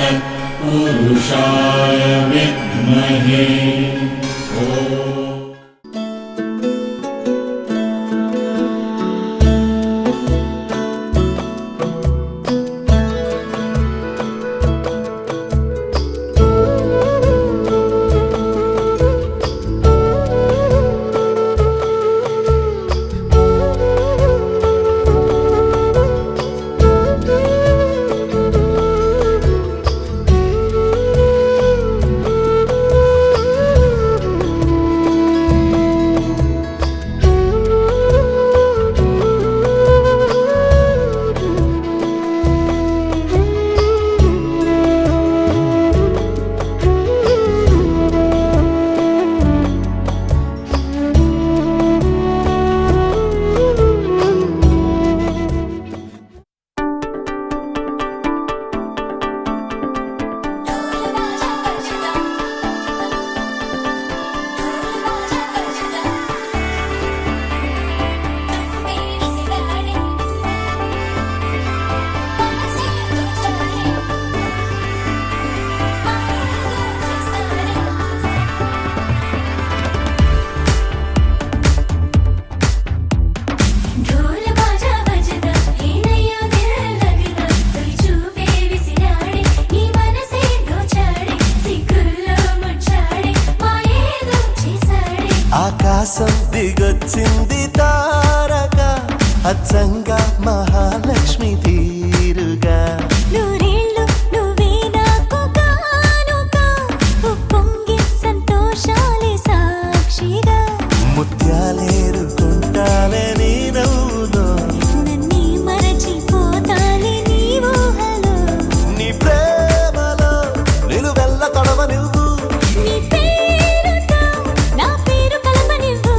तत्पुरुषाय विद्महे। ఆకాశం దిగొచ్చింది తారక అచ్చంగా మహాలక్ష్మి తీరుగా నూరేళ్ళు నువ్వే నాకు కానుక ఉప్పొంగి సంతోషాలే సాక్షిగా ముత్యాలేరుకుంటాలే నీ నవ్వులో నన్నే మరచిపోతాలే నీ ఊహలో నీ ప్రేమలో నిలువెల్ల తడవ నువ్వు నీ పేరుతో నా పేరు కలపనివ్వు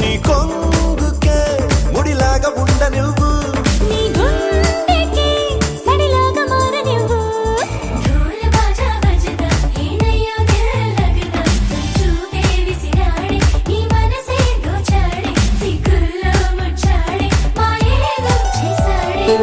నీ కొంగుకే ముడిలాగా ఉండ నువ్వు నీ గుండెకి సడిలాగా మారనివ్వు ఢోల్ బాజా బజదా హేనయ్యో దిల్ లగదా చూపే విసిరాడే నీ మనసే దోచాడే సిగ్గుల్లో ముచ్చాడే మాయేదో చేసాడే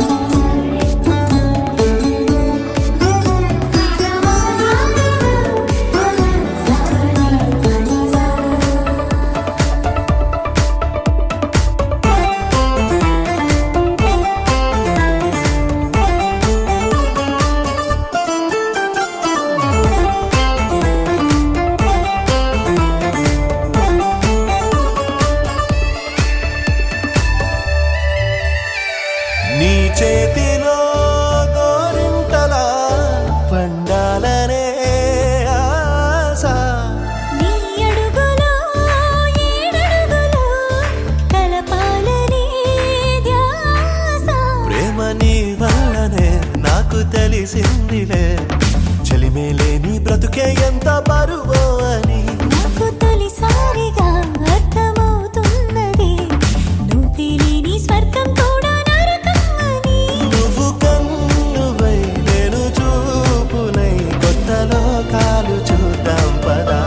నీ చేతిలో గోరింటలా పండాలనే ఆశ నీ అడుగులో ఏడడుగులో కలపాలనే ధ్యాస ప్రేమ నీ వల్లనే నాకు తెలిసిందిలే చలిమేలే నీ బ్రతుకే ఎంత బరువో అని నాకు తొలిసారిగా అర్థమవుతున్నది నువ్వు లేని స్వర్గం కూడా నరకం అని నువ్వు కన్నువై నేను చూపునై కొత్త లోకాలు చూద్దాం పదా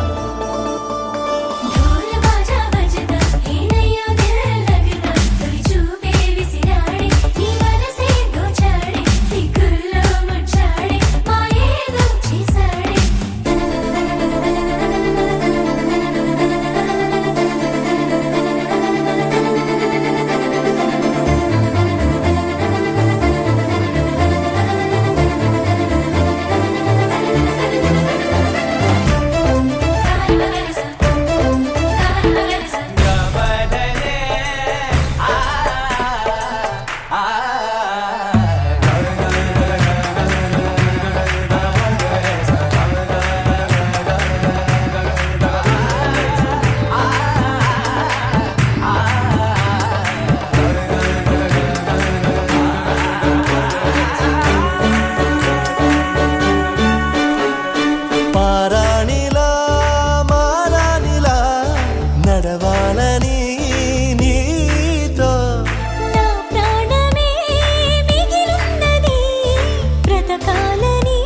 ఢోల్ బాజా బజదా హేనయ్యో దిల్ లగదా తొలి చూపే విసిరాడే నీ మనసే దోచాడే సిగ్గుల్లో ముచ్చాడే మాయేదో చేసాడే పారాణిలా మారాణిలా నడవాలని నీతో నా ప్రాణమే మిగిలున్నది బ్రతకాలని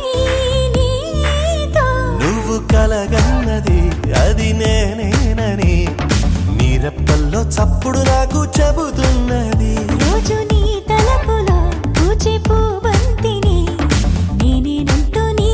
నీతో నువ్వు కలగన్నది అది నేనేనని నీరెప్పల్లో చప్పుడు నాకు చెబుతున్నది రోజు నీ తలపులో పూచే పూబంతిని నేనేనంటూ నీ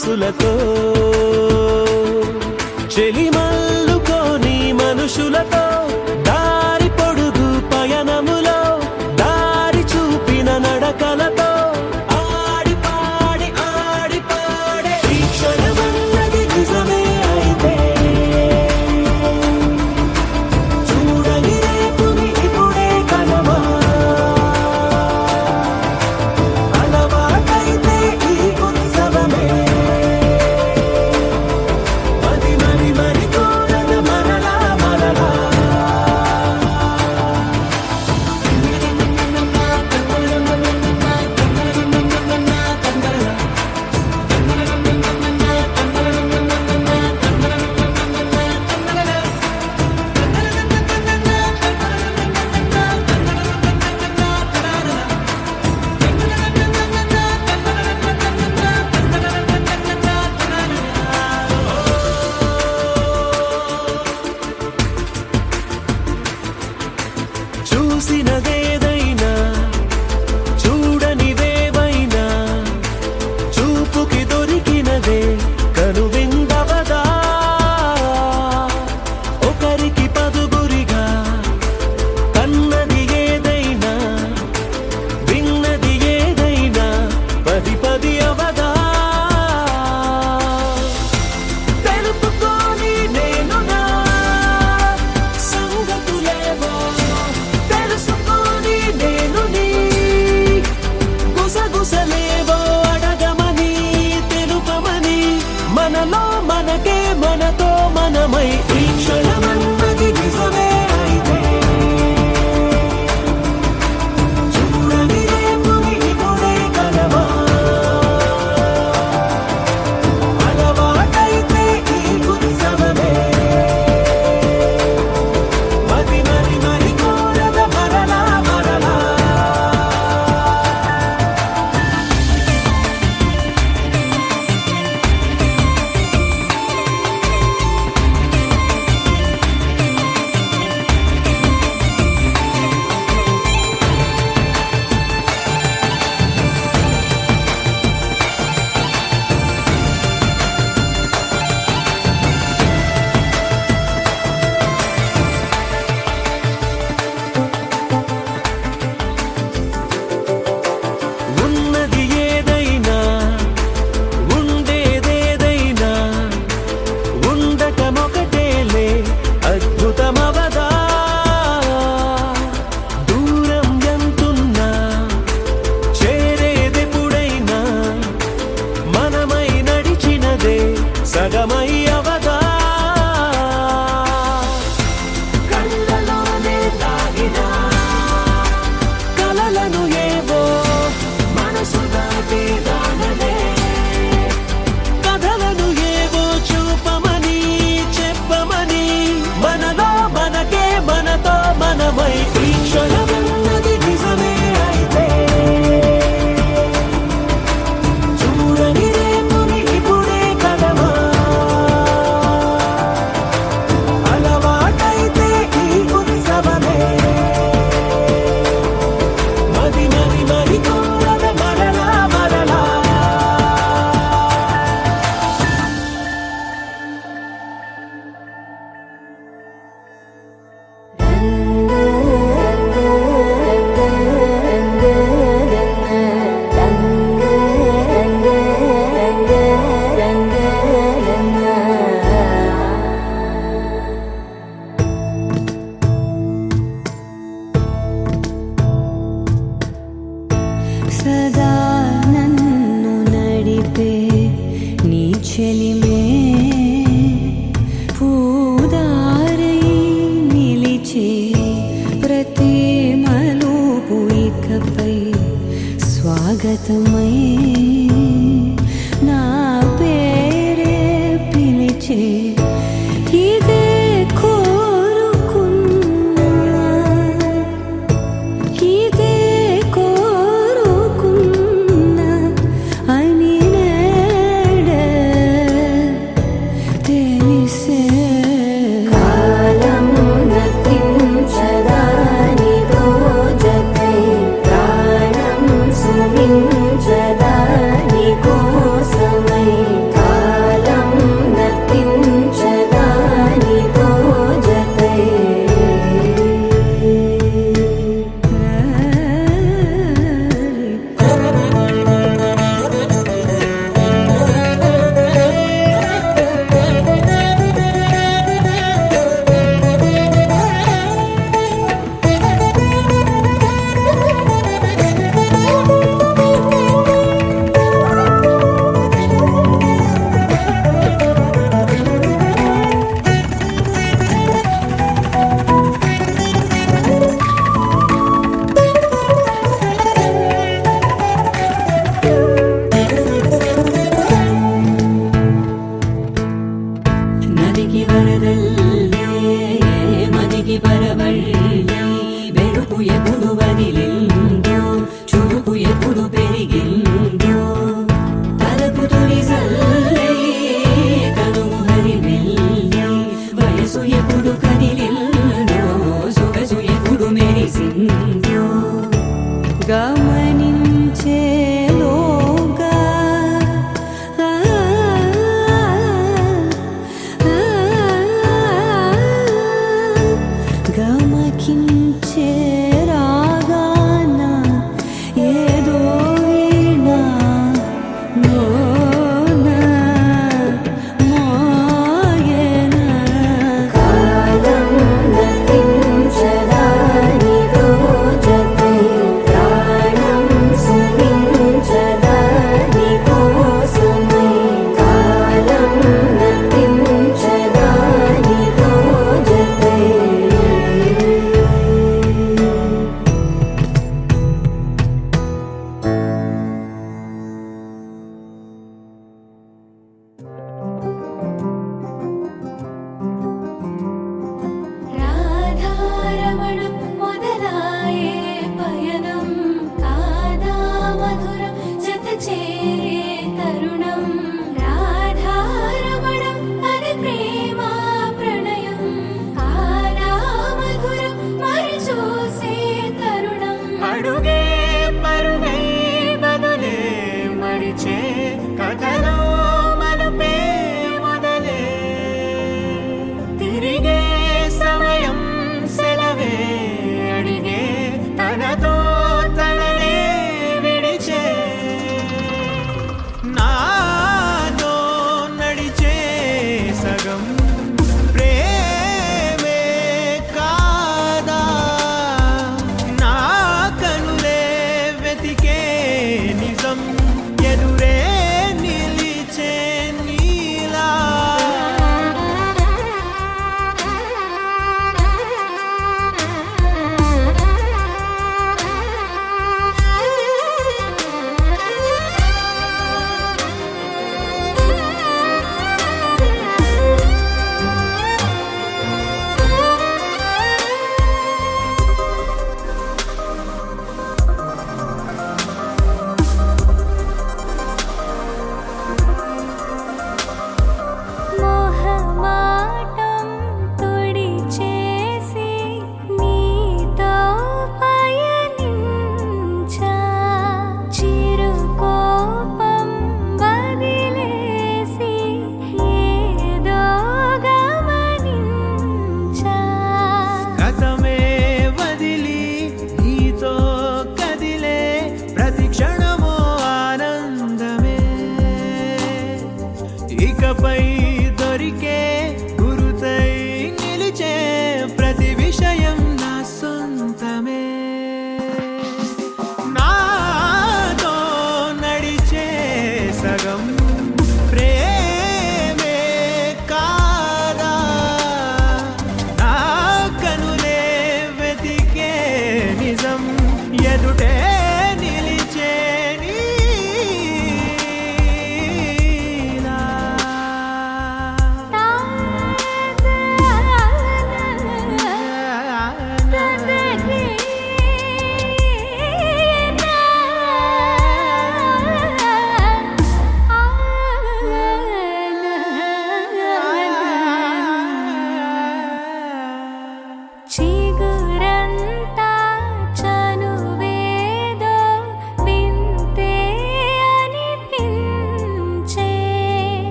మనసులతో చెలిమల్లుకోని మనుషులతో దారి పొడుగు పయనములో దారి చూపిన నడకలతో ఆడి పాడి ఈ క్షణమన్నది నిజమే అయితే చూడని రేపుని ఇప్పుడే కలవా అలవాటైతే ఈ ఉత్సవమే మరి కోరద మరలా మరలా చూసినదేదైనా చూడనివేవైనా చూపుకి దొరికినదే కనువిందవదా ఒకరికి పదుగురిగా కన్నది ఏదైనా విన్నది ఏదైనా పది పది అవదా తెలుపుకోని నేను నా సంగతులేవో తెలుసుకొని నేను నీ గుసగుసలేవో అడగమని తెలుపమని మనలో మనకే మనతో మనమై ఈ క్షణమన్నది నిజమే అయితే చూడని రేపుని ఇప్పుడే కలవా అలవాటైతే ఈ ఉత్సవమే మరి కోరద మరలా మరలా ఉన్నది ఏదైనా ఉండేదేదైనా ఉండటమొకటేలే అద్భుతమవదా దూరం ఎంతున్నా చేరేదెప్పుడైనా మనమై నడిచినదే సగమై అవదా కళ్ళలోనే దాగిన కలలను ఏవో మనసు దాటి రానలే కథలను ఏవో చూపమని చెప్పమని మనలో మనకే మనతో మనమై ఈ క్షణమన్నది నిజమే అయితే చూడని రేపుని ఇప్పుడే కలవా అలవాటైతే ఈ ఉత్సవమే మరి కోరద మరలా మరలా సదా నన్ను నడిపే నీ చెలిమే పూదారై నిలిచే ప్రతి మలుపు ఇకపై స్వాగతమై నా పేరే పిలిచే ఇదే కోరుకున్నా ఇదే కోరుకున్నా అని నేడే తెలిసే కాలం నతించదాని దోజకై ప్రాణం సుమించదాని కోసమై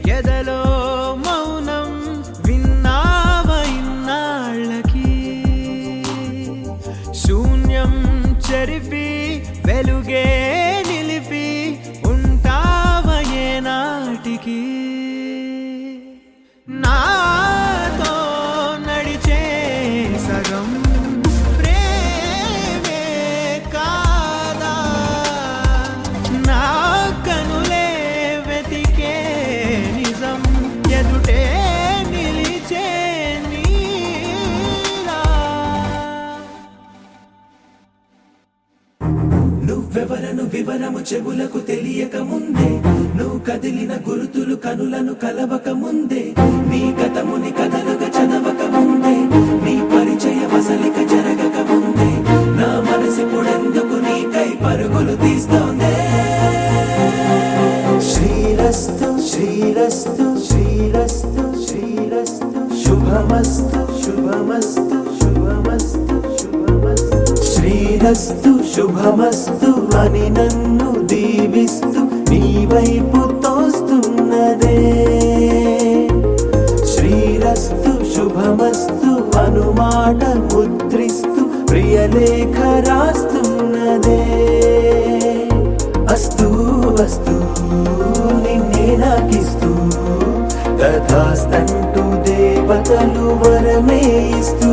ఎదలో మౌనం విన్నావ ఇన్నాళ్ళకి శూన్యం చెరిపి వెలుగే నిలిపి ఉంటావ ఏనాటికి నాతో నడిచే సగం ప్రేమే కాదా నా కనులే వెతికే నిజం ఎదుటే నిలిచే నీలా నువ్వెవరను వివరము చెవులకు తెలియక ముందే నువ్వు కదిలిన గురుతులు కనులను కలవక ముందే నీ కథముని కథలుగా చదవక ముందే నీ పరిచయ వసలిక జరగక ముందే నా మనసు పొడెందుకు నీకై పరుగులు తీస్తోందే శ్రీరస్తు శ్రీరస్తు శ్రీరస్తు శ్రీరస్తు శుభమస్తు శుభమస్తు శుభమస్తు శుభమస్తు శ్రీరస్తు శుభమస్తు అని నన్ను దీవిస్తూ నీ వైపు తోస్తున్నదే శ్రీరస్తు శుభమస్తు అనుమాట ముద్రిస్తూ ప్రియలేఖ రాస్తున్నదే అస్తు అస్తు నిన్నే నాకిస్తూ తథాస్తంటూ దేవతలు వరమే ఇస్తూ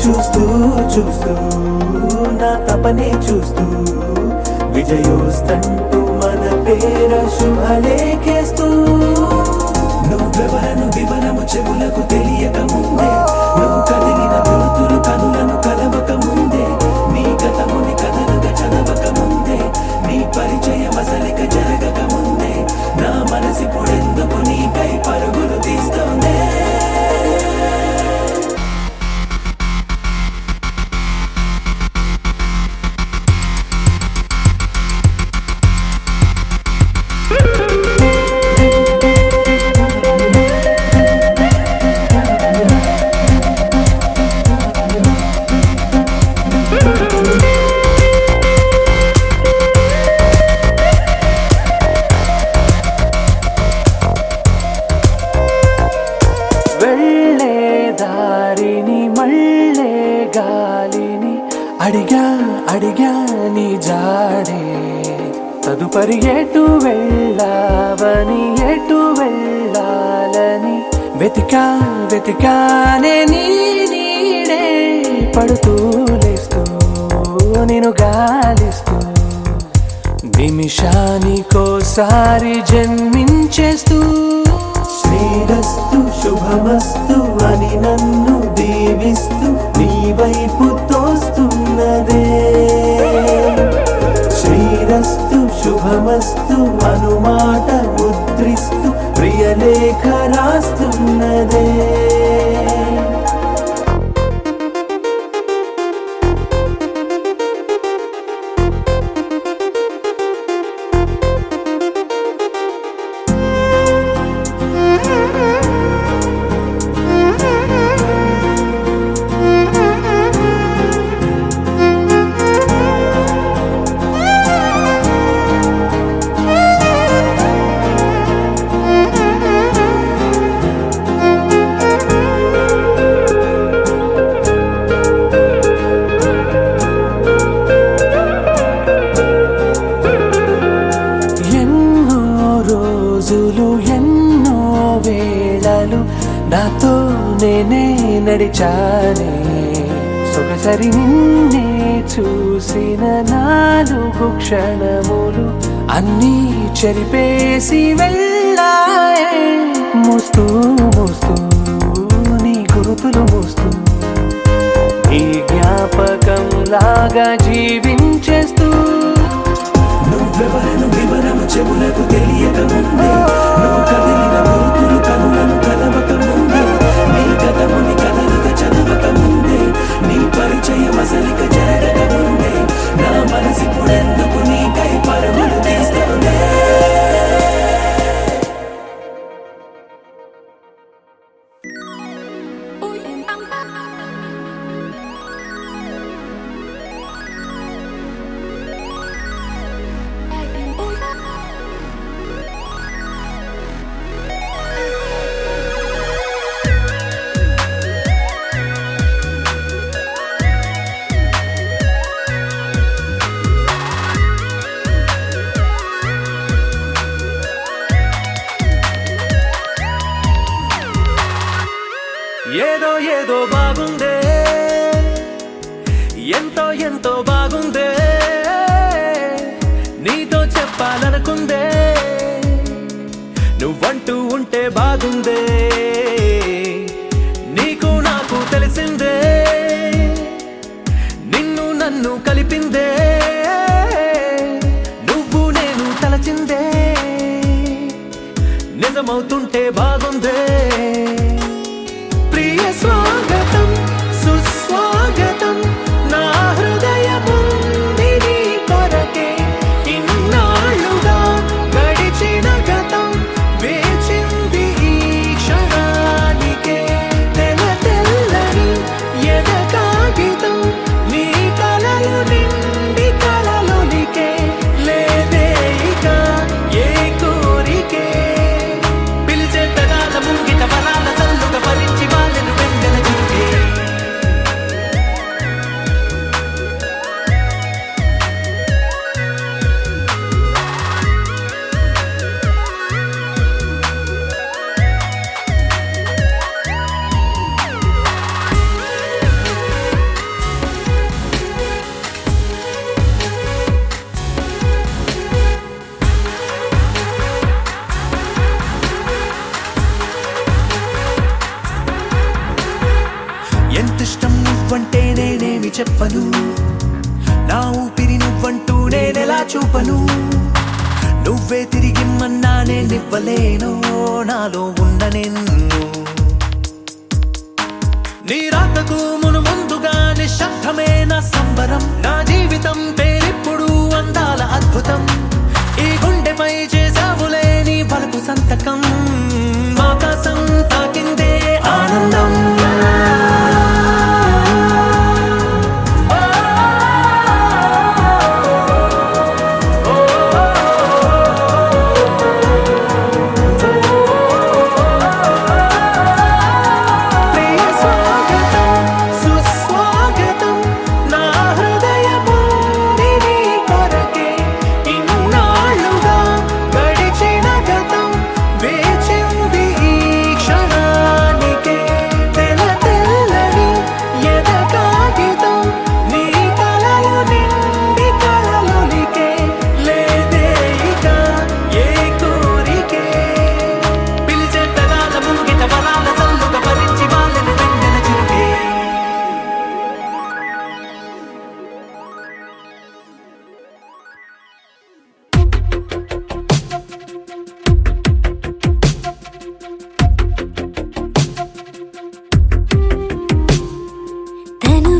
చూస్తూ చూస్తూ నా తపనే చూస్తూ విజయోస్తంటూ మన పేర శుభలేఖేస్తూ నువ్వెవరను వివరము చెవులకు తెలియక ముందే నువ్వు కదిలిన గురుతులు కనులను కలవక ముందే నీ గతముని కథలుగా చదవక ముందే నీ పరిచయ వసలిక జరగక ముందే నా మనసి పొడెందుకు నీకై పరుగులు తీస్తోందే వెళ్ళే దారిని మళ్ళే గాలిని అడిగా అడిగా నీ జాడే తదుపరి ఎటు వెళ్ళావని ఎటు వెళ్ళాలని వెతికా వెతికానే నీ నీడే పడుతూ లేస్తూ నేను గాలిస్తూ నిమిషానికోసారి జన్మించేస్తూ శ్రీరస్తు శుభమస్తు అని నన్ను దీవిస్తూ నీ వైపు తోస్తున్నదే శ్రీరస్తు శుభమస్తు అనుమాట ముద్రిస్తూ ప్రియలేఖ రాస్తున్నదే ఎన్నో వేళలు నాతో నేనే నడిచానే సొగసరి నిన్నే చూసిన 4 క్షణములు అన్నీ చెరిపేసి వెళ్ళాయే మోస్తూ మోస్తూ నీ గురుతులు మోస్తూ ఈ జ్ఞాపకం లాగా జీవించేస్తూ నువ్వెవరను వివరము చెవులకు తెలియక ముందే నువ్వు కదిలిన గురుతులు కనులను కలవక ముందే నీ గతముని కథలుగా చదవక ముందే నీ పరిచయ వసలిక జరగక ముందే నా మనసి పొడెందుకు నీకై పరుగులు తీస్తోందే ఏదో ఏదో బాగుందే ఎంతో ఎంతో బాగుందే నీతో చెప్పాలనుకుందే నువ్వంటూ ఉంటే బాగుందే నీకు నాకు తెలిసిందే నిన్ను నన్ను కలిపిందే నువ్వు నేను తలచిందే నిజమవుతుంటే బాగుందే ప్రియ స్వాగతం సుస్వాగతం నా హృదయముంది నీ కొరకే ఇన్నాళ్ళుగా గడిచిన గతం వేచింది ఈ క్షణానికే తెల్ల తెల్లని ఎద కాగితం నీ కలలు నిండి కలలొలికే లేదే ఇక ఏ కోరికే పిలిచే పెదాల ముంగిట వరాల సల్లుగా భరించి వాళ్ళను వెంటన చూపే ఎంతిష్టం నువ్వంటే నేనేమి చెప్పను నా ఊపిరి నువ్వంటూ నేనెలా చూపను నువ్వే తిరిగిమ్మన్నా నేనివ్వలేను నాలో ఉన్న నిన్ను నీ రాకకు మును ముందుగా నిశ్శబ్దమే నా సంబరం నా జీవితం పేరిప్పుడు అందాల అద్భుతం ఈ గుండెపై చేసావులే నీ బలుపు సంతకం ఆకాశం తాకిందే ఆనందం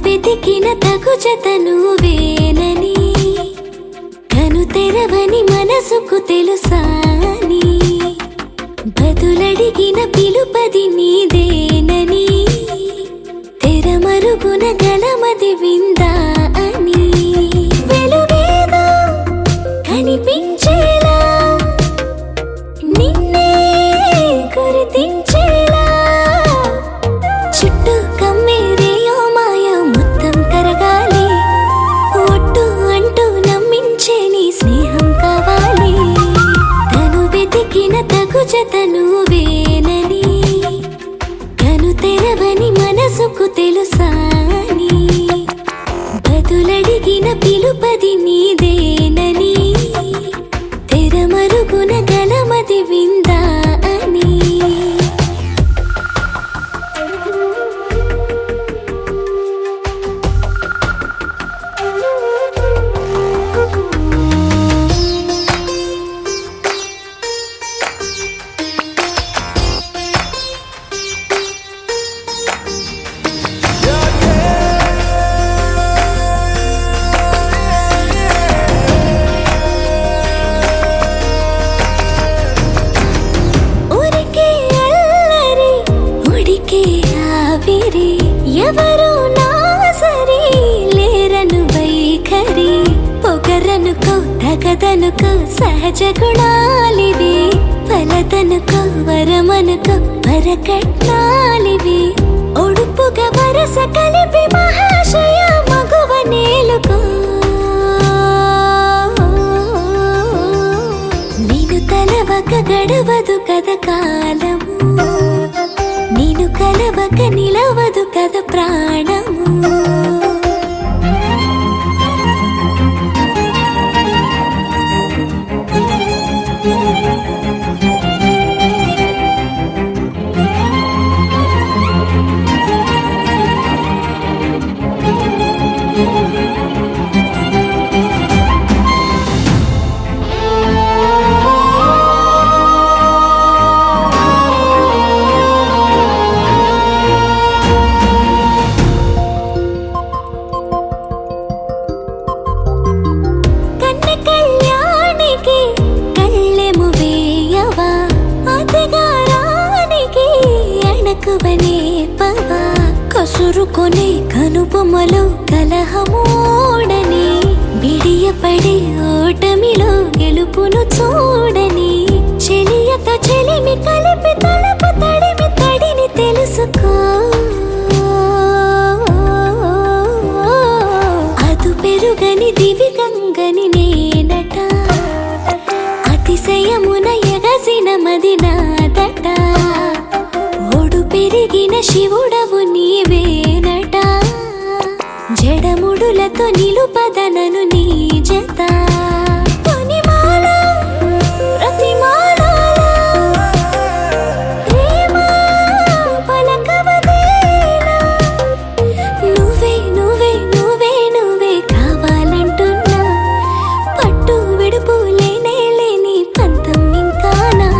వెతికిన తగు జతను వేనని కను తెరవని మనసుకు తెలుసాని బదులడిగిన పిలుపది నీదేనని తెరమరుగున గలమది విందా అని వెలుగేదో కనిపించేలా నిన్నే గుర్తించేలా చుట్టూ కమ్మేరేయో మాయ మొత్తం కరగాలి ఒట్టు అంటూ నమ్మించే నీ స్నేహం కావాలి తను వెతికిన తగు జతను వేనని కను తెరవని మనసుకు తెలుసాని బదులడిగిన పిలుపది నీదేనని తెరమరుగున గలమది విందా అని ఎవరు నా సరి లేరను వైఖరి పొగరనుకో తగదనుకో సహజ గుణాలివి ఫలదనుకో వరమనుకో వరకట్నాలివి ఒడుపుగా వరస కలిపి మహాశయ మగువ నేలుకో నేను తలవక గడవదు కథ కాలము నేను కలవక నీ ప్రాణము. కసురుకొనే కనుబొమ్మలో కలహమూడని, బిడియపడే ఓటమిలో గెలుపును చూడని, చెలియత చెలిమి కలిపి తలపు తడిమి తడిని తెలుసుకో. అదు పెరుగని దివి గంగని నేనట, అతిశయమున ఎగసిన మది నాదట. ఒడు పెరిగిన శివుడవు నీవేనట, జడముడులతో నిలుపదనను నీ జత. పొనిమాల ప్రతిమాల ప్రేమ పలకవదేనా, నువ్వే నువ్వే నువ్వే నువ్వే కావాలంటున్నా. పట్టు విడుపు లేనే లేని పంతం ఇంకానా.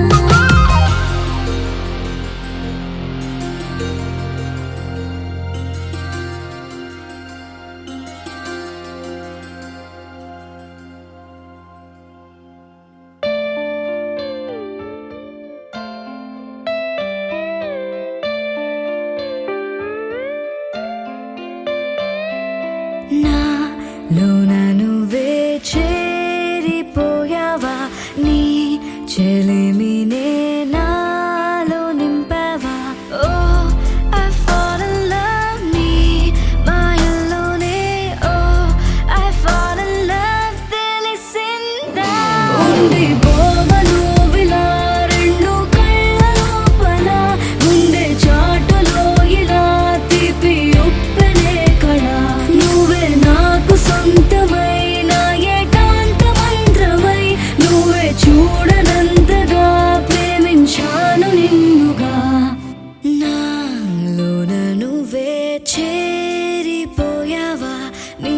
నాలోన నువ్వే చేరిపోయావా, నీ చెలిమినే నాలో నింపావా. ఓ I fall in love, నీ మాయల్లోనే. ఓ I fall in love, తెలిసిందా. ఉండిపోవను విలా రెండు కళ్ళ లోపల, గుండె చాటులో ఇలా తీపి ఉప్పెనే కళ. నువ్వే నాకు సొంతమైన ఏకాంత మంత్రమై, నువ్వే చూడనంతగా ప్రేమించాను నిన్నుగా. నాలోన నువ్వే చేరిపోయావా, నీ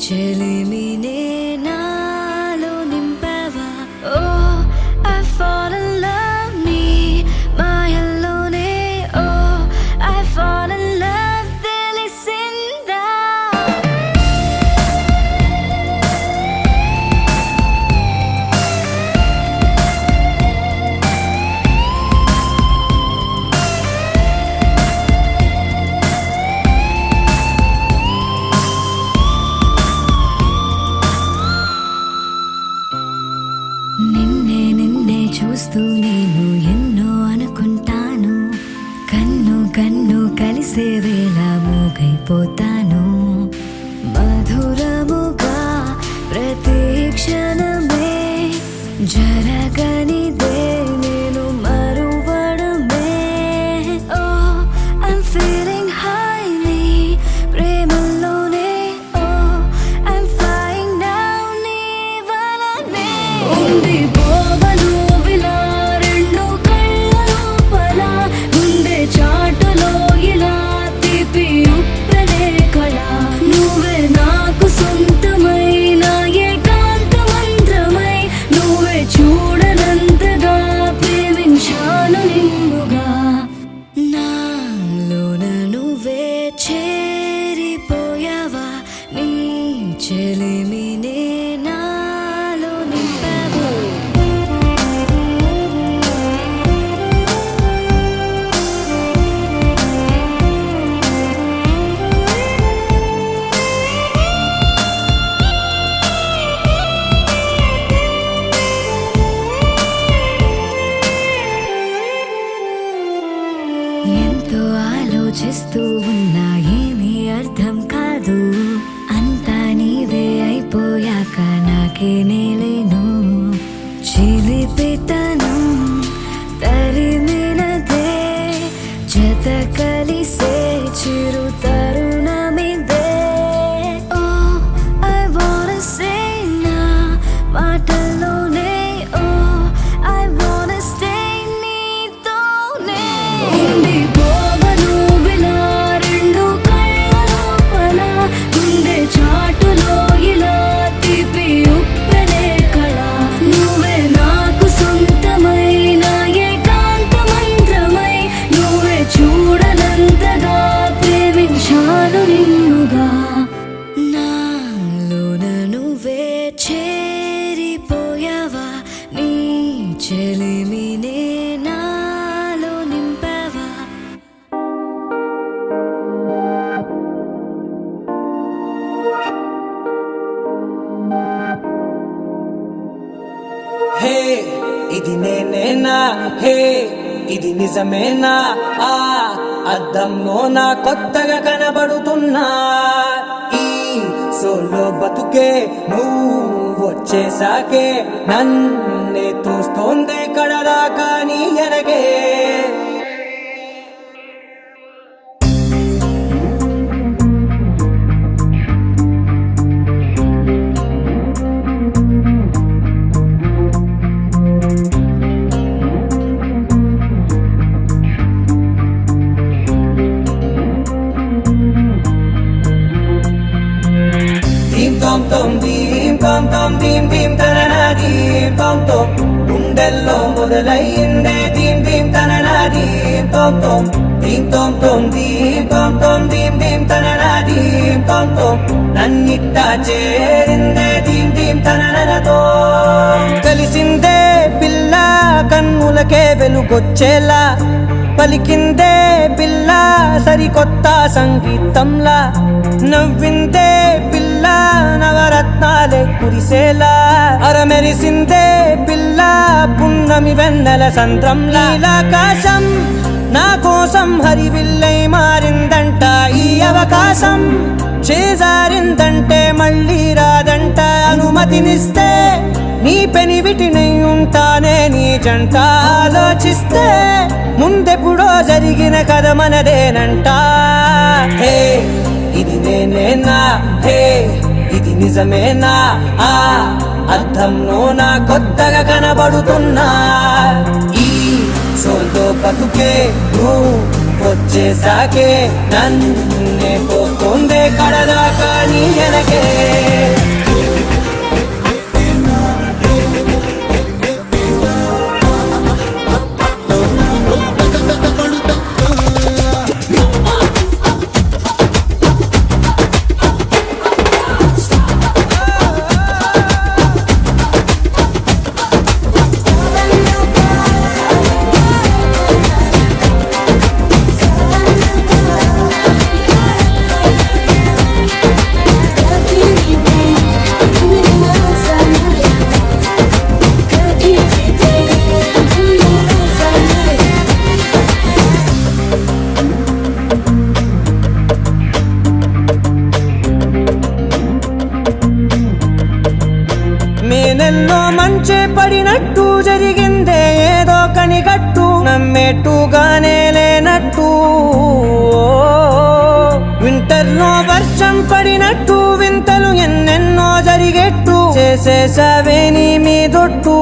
చెలిమినే నాలో నింపావా. ఓ I fall in love, నీ మాయల్లోనే. ఓ I fall in love, తెలిసిందా. నిన్నే నిన్నే చూస్తూ నేను ఎన్నో అనుకుంటాను. కన్ను కన్ను కలిసే వేళ మూగైపోతాను. మధురముగా ప్రతి క్షణమే జరగనిదే నేను మరువడమే. ఓ I'm feeling high, నీ ప్రేమలోనే. ఓ I'm flying down, నీ వలనే. ఉండిపోవను విలా రెండు కళ్ళ లోపల, గుండె చాటులో ఇలా తీపి ఉప్పెనే కళ. నువ్వే నాకు సొంతమైన ఏకాంత మంత్రమై, నువ్వే చూడనంతగా ప్రేమించాను నిన్నుగా. నాలోన నువ్వే చేరిపోయావా, నీ చెలిమినే నాలో నింపావా. ఎంతో ఆలోచిస్తూ ఉన్నా ఏమీ అర్థం కాదు. అంతా నీవే అయిపోయాక నాకే నేలేను. చిలిపితనం తరిమినదే జత కలిసే చిరు తరుణమిదే. ఓ ఐ వాంట్ సే నా మాటల్లోనే, ఓ ఐ వాంట్ స్టే నీతోనే. ఉండిపోవను విలా రెండు కళ్ళ లోపల, గుండె చాటులో ఇలా తీపి ఉప్పెనే కళ. నువ్వే నాకు సొంతమైన ఏకాంత మంత్రమై, నువ్వే చూడనంతగా ప్రేమించాను నిన్నుగా. నాలోన నువ్వే చేరిపోయావా, నీ చెలిమినే నాలో నింపావా. హే ఇది నేనేనా, హే ఇది నిజమేనా, ఆ అద్దంలో నా కొత్తగా కనబడుతున్నా. ఈ సోలో బతుకే నువ్వు వచ్చేసాకే, నన్నే తోస్తోందే కడదాకా నీ ఎనగే. Tom tom dim dim tanana dim tom tom గుండెల్లో మొదలైందే dim dim tanana dim tom tom dim tom tom dim dim tanana dim tom tom నన్నిట్ట చేరిందే dim dim tananaతో. కలిసిందే పిల్ల కన్నులకే వెలుగొచ్చేలా, పలికిందే పిల్ల సరికొత్త సంగీతంలా, నవ్విందే పిల్ల నవరత్నాలే కురిసేలా, అరమెరిసిందే పిల్ల పున్నమి వెన్నెల సంద్రంలా. ఆకాశం నా కోసం హరివిల్లై మారిందంట, ఈ అవకాశం చేజారిందంటే మళ్ళీ రాదంట. అనుమతినిస్తే నీ పెనివిటినై ఉంటానే నీ జంట. ఆలోచిస్తే ముందెప్పుడో జరిగిన కథ మనదేనంట. హే ఇది నేనేనా, హే ఇది నిజమేనా, ఆ అద్దంలో నా కొత్తగా కనబడుతున్నా. ఈ సోలో బతుకే నువ్వు వచ్చేసాకే, నన్నే పోస్తోందే కడదాకా నీ ఎనకే. మేనెల్లో మంచే పడినట్టు జరిగిందే ఏదో కనిగట్టు, నమ్మేట్టుగానే లేనట్టు. వింటర్లో వర్షం పడినట్టు వింతలు ఎన్నెన్నో జరిగేట్టు, చేసేసావే నీ మీదొట్టు.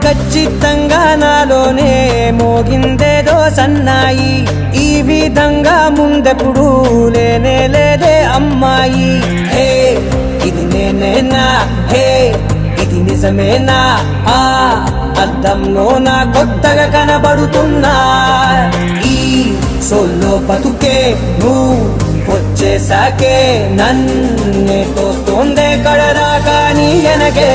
ఖచ్చితంగా నాలోనే మోగిందేదో సన్నాయి, ఈ విధంగా ముందెప్పుడు లేనే లేదే అమ్మాయి. హే ఇది నేనేనా, హే ఇది నిజమేనా, ఆ అద్దంలో నా కొత్తగా కనబడుతున్నా. ఈ సోలో బతుకే నువ్వు వచ్చేసాకే, నన్నే తోస్తోందే కడదాకా నీ ఎనకే.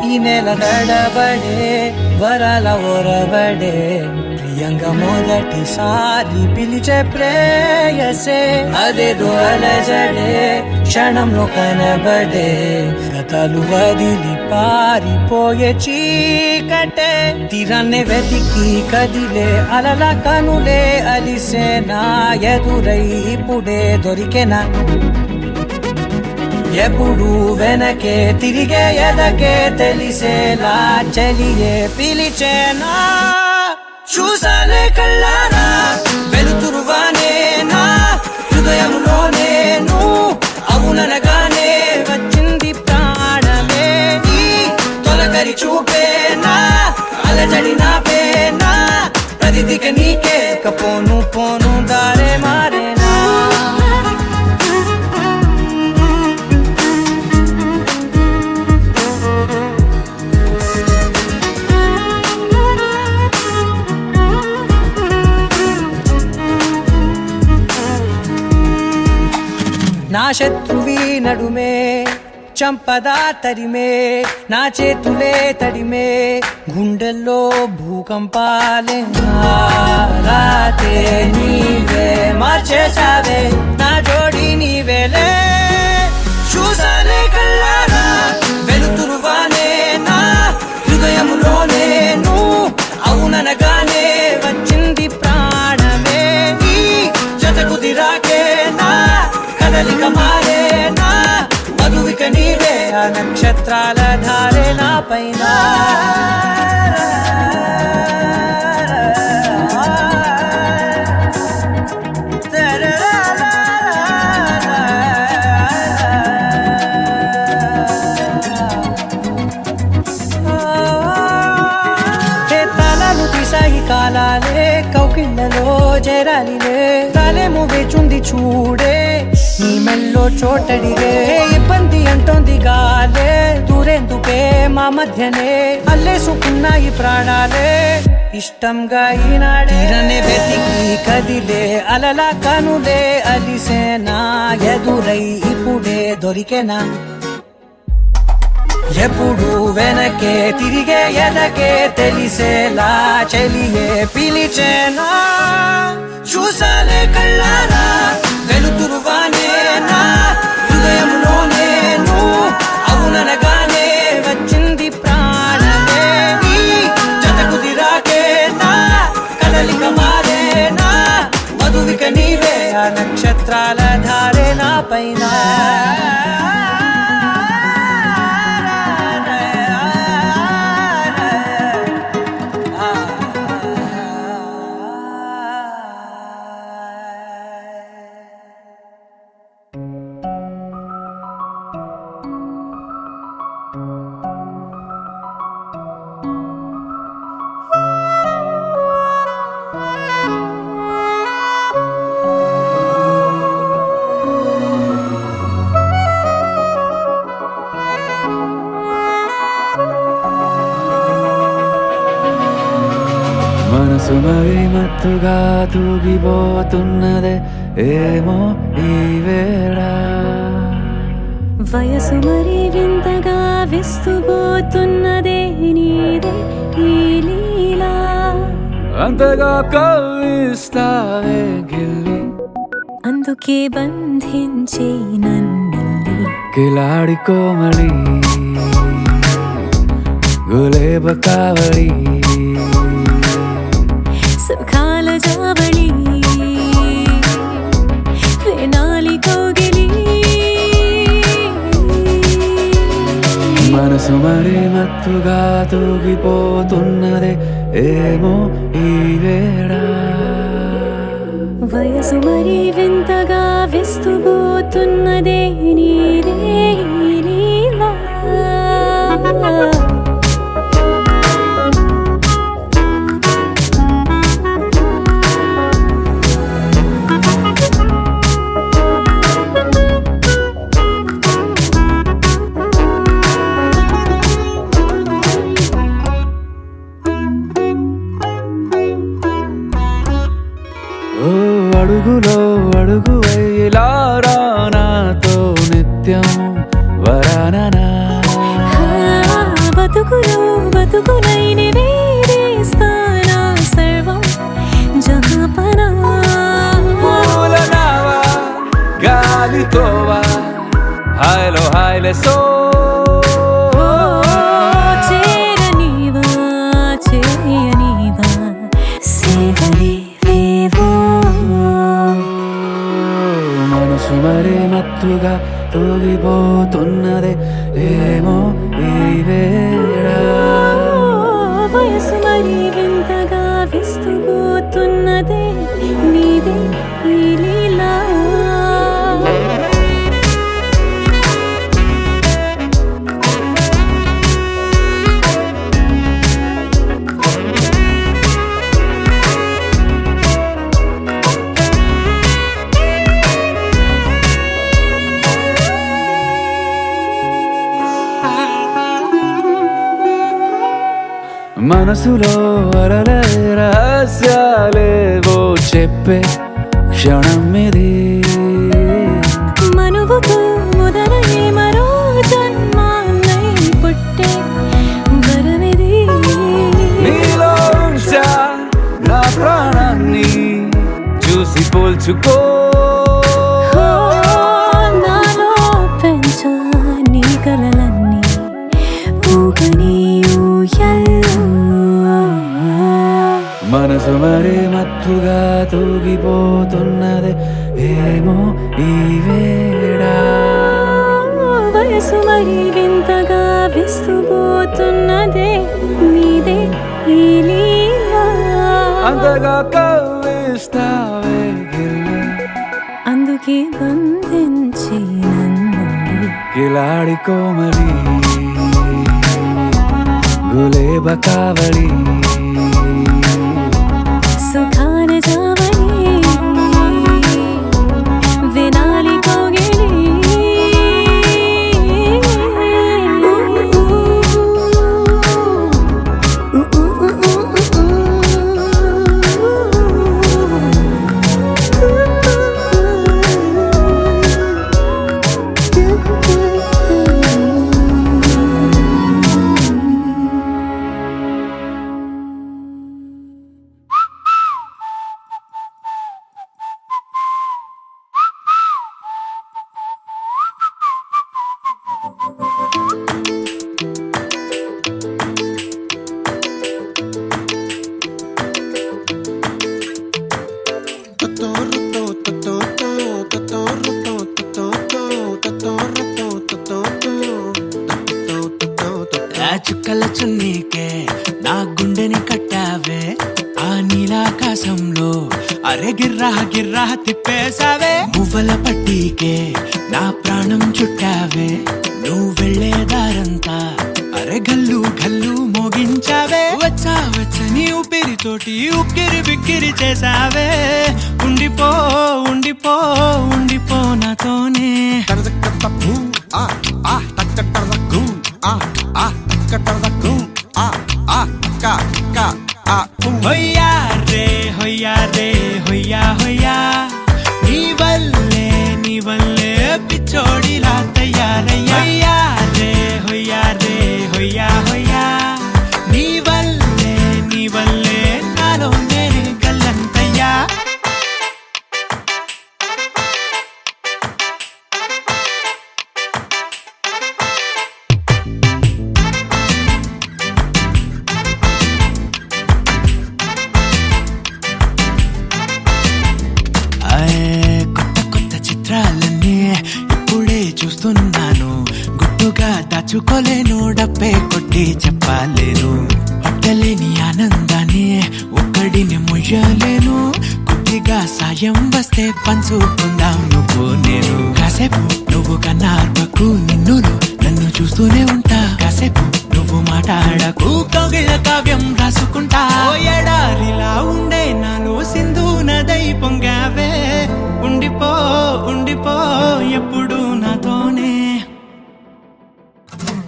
ఈ నెల నడబడే వరాల ఒరబడే ప్రియంగా మొదటిసారి పిలిచే ప్రేయసే అదేదో అలజడే క్షణంలో కనబడే గతాలు వదిలి పారిపోయే చీకటే తీరాన్ని వెతికి కదిలే అలల కనులే అలిసే నా ఎదురై ఇప్పుడే దొరికెనా ఎప్పుడు వెనకే తిరిగే ఎదకే తెలిసేలా చలియే పిలిచేనా చూసానే కళ్ళారా వెలుతురువానే నా హృదయంలో నేను అవుననగానే వచ్చింది ప్రాణమే ఈ తొలకరి చూపేనా అలజడి నా పేనా ప్రతిదిక నీకే పోను పోను దారే మారేనా నా శత్రువి నడుమే చంపదా తరిమే నా చేతులే తడిమే గుండెల్లో భూకంపాలే రాతే నీవే మార్చేసావే నా జోడి నీవేలే చూసానే కళ్ళారా వెలుతురువానే నా హృదయంలో నేను అవుననగానే వచ్చింది ప్రాణమే ఈ జత కుదిరాకే నా కదలిక మారేనా మధువిక నీవే ఆ నక్షత్రాల ధారే నా పైన తలలు తీసాయి కాలాలే కౌకిళ్ళలో చేరాలిలే తలేమో వేచుంది చూడే నీ మెల్లో చోటడిగే ఇబ్బంది అంటోంది గాలే దూరేందుకే మా మధ్యనే అల్లేసుకున్నాయి ప్రాణాలే ఇష్టంగా ఈనాడే వెతికి కదిలే అలల కనులే అలిసేనా ఎదురై ఇప్పుడే దొరికెనా ఎప్పుడు వెనకే తిరిగే ఎదకే తెలిసేలా చలియే పిలిచేనా చూసాలే కళ్ళారా వెలుతురువానే నా హృదయంలో నేను అవుననగానే వచ్చింది ప్రాణమే ఈ జత కుదిరాకే నా కదలిక మారేనా మధువిక నీవే ఆ నక్షత్రాల ధారే నా పైన మనసు మరి మత్తుగా తూగిపోతున్నదే ఏమో ఈ వేళ వయసు మరి వింతగా విస్తుపోతున్నదే నీదే ఈ లీలా అంతగా కవ్విస్తావే గిల్లి అందుకే బంధించే నన్నిల్లి కిలాడి కోమలి గులేబ కావడి సుఖాల జావళి వేనాలి కోగిలి మనసు మరి మత్తుగా తూగిపోతున్నదే ఏమో ఈ వేళ వయసు మరి వింతగా విస్తుపోతున్నదే నీదే ఈ లీలా అడుగులో అడుగు వేలారా నాతో నిత్యం వరాననా బతుకునైన వేరేస్తానా సర్వం జహాపనా పూల నావా గాలితోవా హాయ్లో హాయ్లే సో చేరనీవా చేయనీవా సేవలే లేవో మనసు మరీ మత్తుగా తూగిపోతున్నదే ఏమో ఈ వేళ వయసు మరి వింతగా విస్తుపోతున్నదే నీదే ఈ లీలా మనసులో అలలే రహస్యాలేవో చెప్పే క్షణం ఇది మనువుకు మొదలై మరో జన్మాన్నై పుట్టే వరమిది నీలో ఉంచా నా ప్రాణాన్ని చూసి పోల్చుకో నాలో పెంచా నీ కలలన్నీ ఊగని ఊయల్లో మనసు మరీ మత్తుగా తూగిపోతున్నదే ఏమో ఈ వేళ వయసు మరి వింతగా విస్తుపోతున్నదే నీదే ఈ లీలా అంతగా కవ్విస్తావే గిల్లి అందుకే బంధించి నన్ను కిలాడి కోమలి గులేబ కావలి సుఖాన జావని వినాలి కోగిలి చుక్కల చున్నీకే నా గుండెని కట్టావే ఆ నీలాకాశంలో అరే గిర్రా గిర్రా తిప్పేశావే మువ్వల పట్టీకే నా ప్రాణం చుట్టావే నువ్వు వెళ్ళేదారంతా అరే గల్లు గల్లు మోగించావే వచ్చా వచ్చని ఊపిరితోటి ఉక్కిరి బిక్కిరి చేసావే ఉండిపో ఉండిపో ఉండిపో నాతోనే హొయ్యా రే హొయ్యా రే హొయ్యా హొయ్యా నీ వల్లే పిచ్చోడిలా తయారయ్యా హొయ్యా రే హొయ్యా హొయ్యా నీ వల్లే నాలో నేనే గల్లంతయ్యా కొత్త చిత్రాలన్నీ ఇప్పుడే చూస్తున్నాను గుట్టుగా దాచుకోలేను డబ్బే కొట్టి చెప్పలేను పట్టలేని ఆనందాన్ని ఒక్కడిని ముయ్యలేను కొద్దిగా సాయం వస్తే పంచుకుందాం నువ్వు నేను కాసేపు నువ్వు కన్నార్పకు నిన్నులు నన్ను చూస్తూనే ఉంటా కాసేపు నువ్వు మాట్లాడకు కౌగిల కావ్యం రాసుకుంటా ఎడారిలా ఉండే నాలో సింధు నదై పొంగావే ఉండిపో ఉండిపో ఎప్పుడు నాతోనే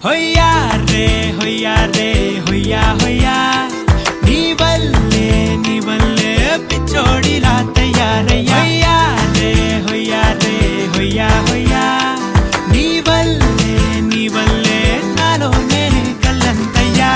హొయ్యా రే హొయ్యా రే హొయ్యా హొయ్యా నీ వల్లే పిచ్చోడిలా తయారయ్యా హొయ్యా రే హొయ్యా హొయ్యా నీ వల్లే నాలో నేనే గల్లంతయ్యా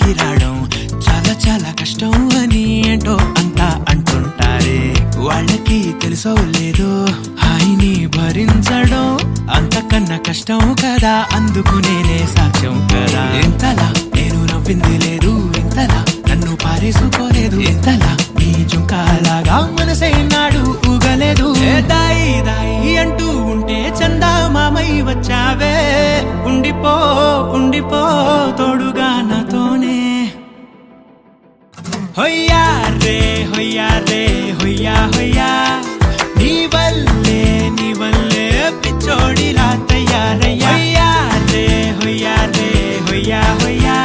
పైకి రావడం చాలా చాలా కష్టం అని ఏంటో అంతా అంటుంటారే. వాళ్ళకి తెలుసో లేదో హాయిని భరించడం అంతకన్నా కష్టం కదా, అందుకు నేనే సాక్ష్యం కదా. ఎంతలా నేను నవ్వింది లేదు, ఎంతలా నన్ను పారేసుకోలేదు, ఎంతలా నీ జుంకాలాగా మనసే నాడు ఊగలేదు. దాయి దాయి అంటూ ఉంటే చందా మామై వచ్చావే, ఉండిపో ఉండిపో తోడుగా నాతోనే. హొయ్యా రే హొయ్యా రే హొయ్యా హొయ్యా, నీ వల్లే పిచ్చోడిలా తయారయ్యా. హొయ్యా రే హొయ్యా రే హొయ్యా హొయ్యా,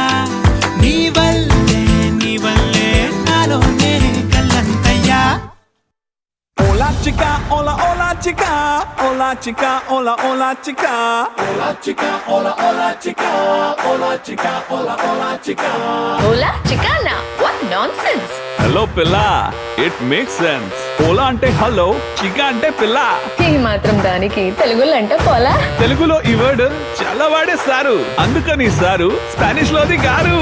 నీ వల్లే నాలోనే కల్లంతయ్యా. Hola chica, hola hola chica, hola chica, hola hola chica, hola chica, hola hola chica, hola chica, hola hola chica. Hola Chicana, what nonsense! Hello pilla, it makes sense. Hola అంటే హలో, చికా అంటే పిల్ల. ఈ మాత్రం దానికి తెలుగులో అంటే పోలా. తెలుగులో ఈ వర్డ్ చాలా వాడేస్తారు, అందుకని సారు స్పానిష్ లోది గారు.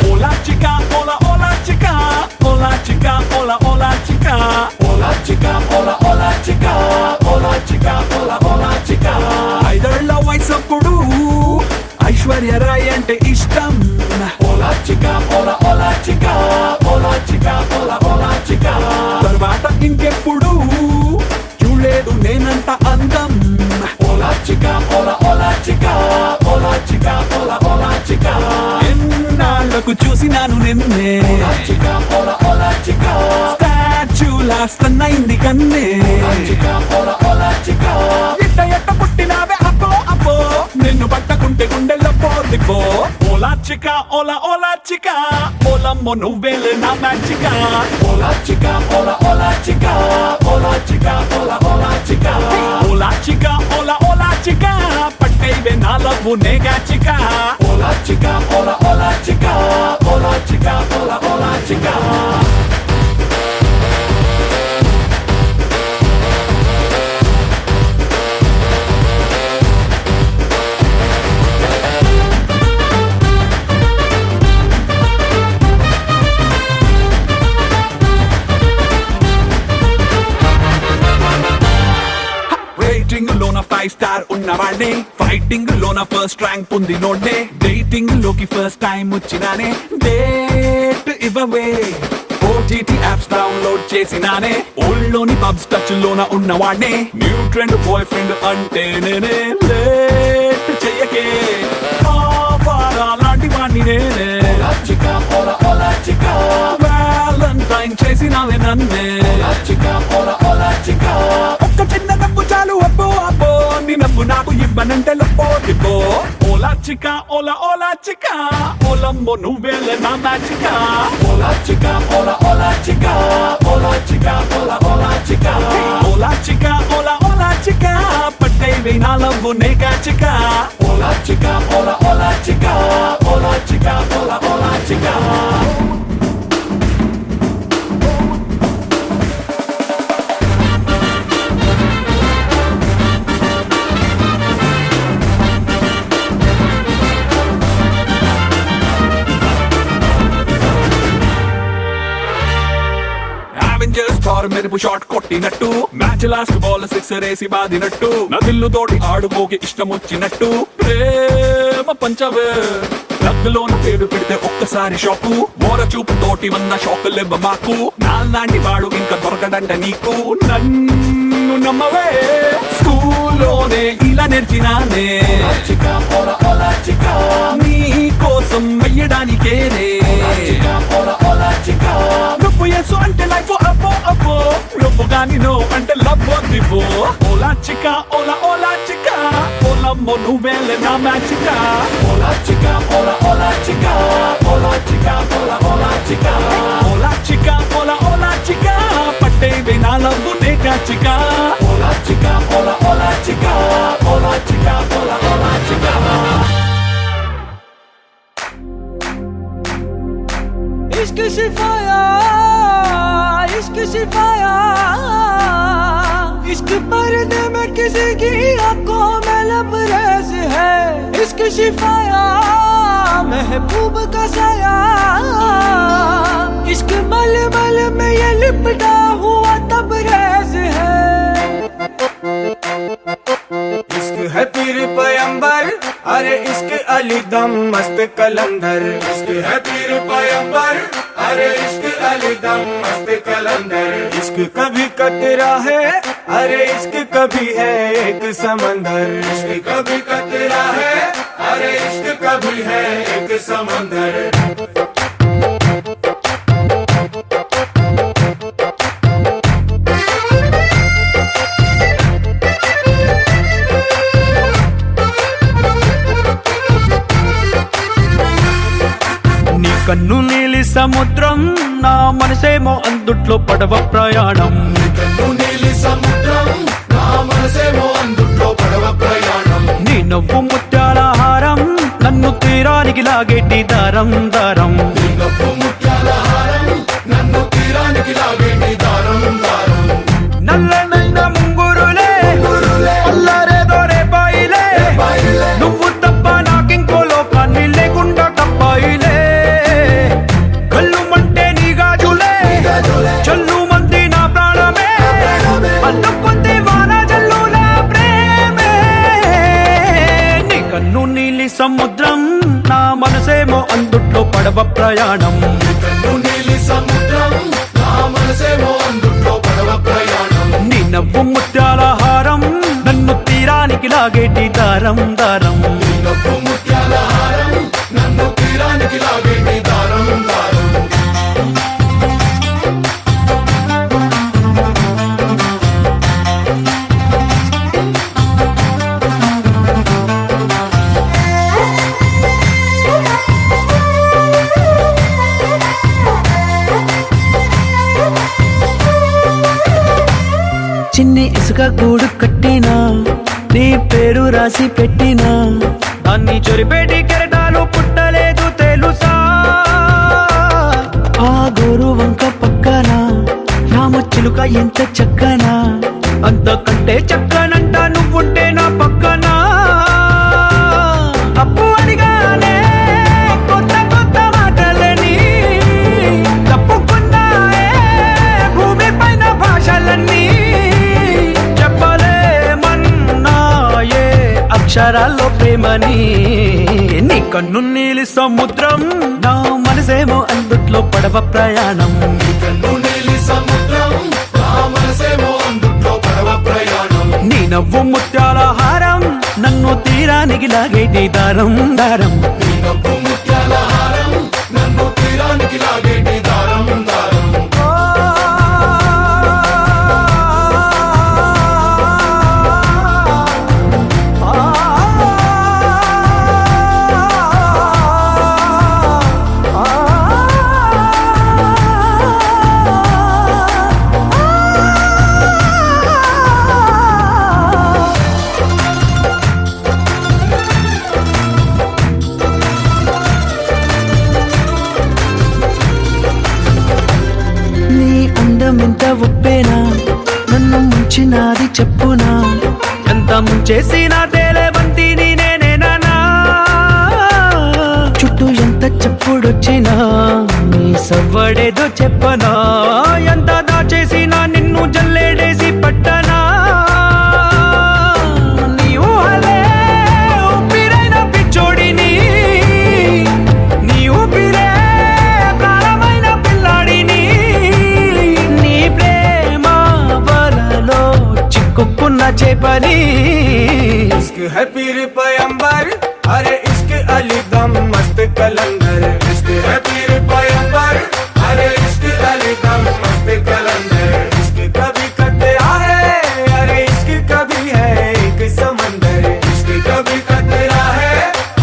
Hola chica, hola hola chica, hola chica, hola hola chica, hola chica, hola hola chica, hola chica, hola hola chica. ఐదళ్ళ వయసప్పుడు Aishwarya Roy అంటే ఇష్టం. Hola chica, hola hola chica, hola chica, hola hola chica. తర్వాత ఇంకెప్పుడు చూడలేదు నేనంత అందం. Hola chica, hola hola chica, hola chica, hola hola chica. ఎన్నాళ్ళకు చూసినాను నిన్నే, స్టాచ్యూలా స్టన్నైంది కన్నే. ఇట్ట ఎట్ట పుట్టినావే అప్పో అప్పో, నిన్ను పట్టకుంటే గుండెల్లో పోదిపో. ఓలా చిక ఓలా ఓలా చిక, ఓలమ్మో నువ్వేలే నా మ్యాచిక. ఓలా చిక ఓలా ఓలా చిక, ఓలా చిక ఓలా ఓలా చిక. ఓలా చిక ఓలా ఓలా చిక, పట్టేవే నా లవ్వు నేగా చిక. ఓలా చిక ఓలా ఓలా చిక, ఓలా చిక ఓలా ఓలా చిక. రేటింగ్ లోన 5 స్టార్ ఉన్నవాడే, ఫైటింగ్ లోన ఫస్ట్ ర్యాంక్ పొంది నోడే, డేటింగ్ లోకి ఫస్ట్ టైం వచ్చినానే, డేట్ ఇవ్వవే. ఓటీటీ యాప్స్ డౌన్లోడ్ చేసినానే, ఓల్డ్లోని పబ్స్ టచ్ లోన ఉన్నవాడే, న్యూ ట్రెండ్ బాయ్ ఫ్రెండ్ అంటే నేనే, లేట్ చెయ్యకే లాంటి వాడిని నేనే. వ్యాలంటైన్ చేసినావే నన్నే, ఒక్క చిన్న నవ్వు చాలు అబ్బో అబ్బో, నీ నవ్వు నాకు ఇవ్వనంటే లప్పో దిబ్బో. ఓలా చిక ఓలా ఓలా చిక, ఓలమ్మో నువ్వేలే నా మ్యాచిక. ఓలా చిక ఓలా ఓలా చిక, ఓలా చిక ఓలా ఓలా చిక. ఓలా చిక ఓలా ఓలా చిక, పట్టేవే నా లవ్వు నేగా చిక. ఓలా చిక ఓలా ఓలా చిక, ఓలా చిక ఓలా ఓలా చిక. మెరుపు షాట్ కొట్టినట్టు, మ్యాచ్ లాస్ట్ బాల్ సిక్సర్ వేసి బాదినట్టు, నదిల్లు తోటి ఆడుకోకి ఇష్టం వచ్చినట్టు, ప్రేమ పంచవే రగ్గులోన పేరు పెడితే ఒక్కసారి షాకు, మోర చూపు తోటి 100 షాకులెవ్వ మాకు, నాలాంటి వాడు ఇంకా దొరకడంట నీకు, నన్ను నమ్మవే. స్కూల్లోనే ఇలా నేర్చినానే, నీ కోసం వెయ్యడానికేనే. నువ్వు ఎసు అంటే లైఫ్ అబ్బో అబ్బో, నువ్వు గాని నో అంటే లవ్ దివ్వో. ఓలా చిక ఓలా ఓలా చిక, ఓలమ్మో నువ్వేలే నా మ్యాచిక. ఓలా చిక ఓలా ఓలా చిక, ఓలా చిక ఓలా ఓలా చిక. ఓలా చిక ఓలా ఓలా చిక, పట్టేవే నా లవ్వు నేగా చిక. ఓలా చిక ఓలా ఓలా చిక, ఓలా చిక ఓలా ఓలా చిక. इश्क सिखाया इश्क शिफाया इश्क पर्दे में किसी की आंखों में लबरेज है इश्क शिफाया महबूब का साया इश्क मलमल में ये लिपटा हुआ तबरेज है इश्क है पीर पैगंबर अरे इश्क अली दम मस्त कलंदर इश्क है पीर पैगंबर अरे इश्क अली दम मस्त कलंदर इश्क कभी कतरा है अरे इश्क कभी है एक समंदर इश्क कभी कतरा है अरे इश्क कभी है एक समंदर కన్ను నీలి సముద్రం నా మనసేమో అందుట్లో పడవ ప్రయాణం కన్ను నీలి సముద్రం నా మనసేమో అందుట్లో పడవ ప్రయాణం నీ నవ్వు ముత్యాల హారం నన్ను తీరానికి లాగేటి దారం దారం నీ నవ్వు ముత్యాల హారం నన్ను తీరానికి లాగేటి దారం దారం నల్లనైన ముంగురులే అల్లారేదో రేపాయిలే నువ్వు తప్ప నాకింకో లోకాన్ని లేకుండా తప్పాయిలే చల్లు మంది నా ప్రాణమే పట్టుకుంది వాన జల్లుల ప్రేమే నీ కన్ను నీలి సముద్రం నా మనసేమో అందుట్లో పడవ ప్రయాణం కన్ను నీలి సముద్రం నా మనసేమో అందుట్లో పడవ ప్రయాణం నీ నవ్వు ముత్యాల హారం నన్ను తీరానికి లాగేటి దారం దారం నీ నవ్వు ముత్యాల హారం నన్ను తీరానికి లాగేటి దారం దారం చిన్ని ఇసుక గూడు కట్టినా నీ పేరు రాసి పెట్టినా అన్ని చొరిపేటి కెరటాలు పుట్టలేదు తెలుసా ఆ గోరు వంక పక్కన రామచిలుక ఎంత చక్కనా అంతకంటే చక్కనంట నువ్వుంటే నా పక్కన అప్పు అడిగానే కొత్త కొత్త మాటలని తప్పుకున్నాయే భూమి పైన భాషలన్నీ చెప్పలేమన్నాయే అక్షరాల్లో ప్రేమని నీ కన్ను నీలి సముద్రం నా మనసేమో అందుట్లో పడవ ప్రయాణం కన్ను నీలి సముద్రం నా మనసేమో అందుట్లో పడవ ప్రయాణం నీ నవ్వు ముత్యాల హారం నన్ను తీరానికి లాగేటి దారం దారం నీ నవ్వు ముత్యాల హారం నన్ను తీరానికి లాగేటి దారం దారం ఎంత ఒప్పేనా నన్ను ముంచినాది చెప్పునా ఎంత ముంచేసినా తేలేవంతి నేనేనా చుట్టూ ఎంత చెప్పుడొచ్చినా నీ సవ్వడేదో చెప్పనా ఎంత దాచేసినా నిన్ను జల్లేడేసి పట్టనా నీ ఊహలే ఊపిరైన పిచ్చోడిని నీ ఊపిరే ప్రాణమైన పిల్లాడిని నీ ప్రేమ వలలో చిక్కుకున్న చేపని इश्क है पीर पैगंबर अरे इश्क अली दम मस्त कलंदर इश्क है पीर पैगंबर अरे इश्क अली दम मस्त कलंदर इश्क कभी कतरा है अरे इश्क कभी है एक समंदर इश्क कभी कतरा है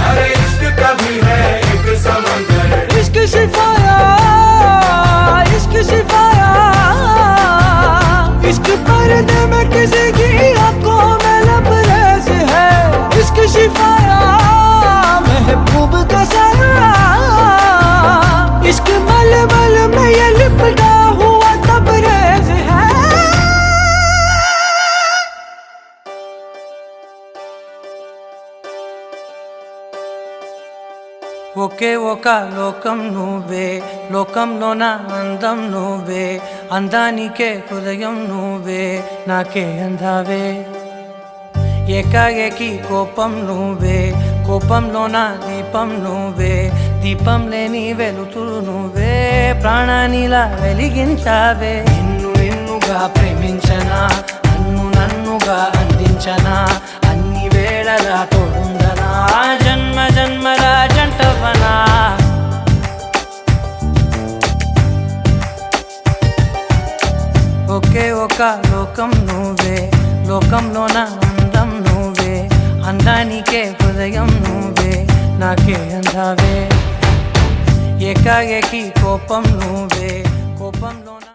अरे इश्क कभी है एक समंदर इश्क शिफाया इश्क पर्दे में किसी की आंखों में लबरेज है इश्क शिफाया महबूब का साया ఒకే ఒక లోకం నువ్వే, లోకంలో నా అందం నువ్వే, అందానికే హృదయం నువ్వే, నాకే అందావే. ఏకాఏకి కోపం నువ్వే, కోపంలో నా దీపం నువ్వే, దీపం లేని వెలుతురు నువ్వే, ప్రాణానిలా వెలిగించావే. నిన్నుగా ప్రేమించనా, నన్నుగా అందించనా, అన్ని వేళలా తోడుందనా, జన్మ జన్మల జంటవనా. ఒకే ఒక లోకం నువ్వే, లోకంలో నా అందం నువ్వే, అందానికే హృదయం నువ్వే, నాకే అందావే. ఏకాఏకి కోపం నువ్వే, కోపంలో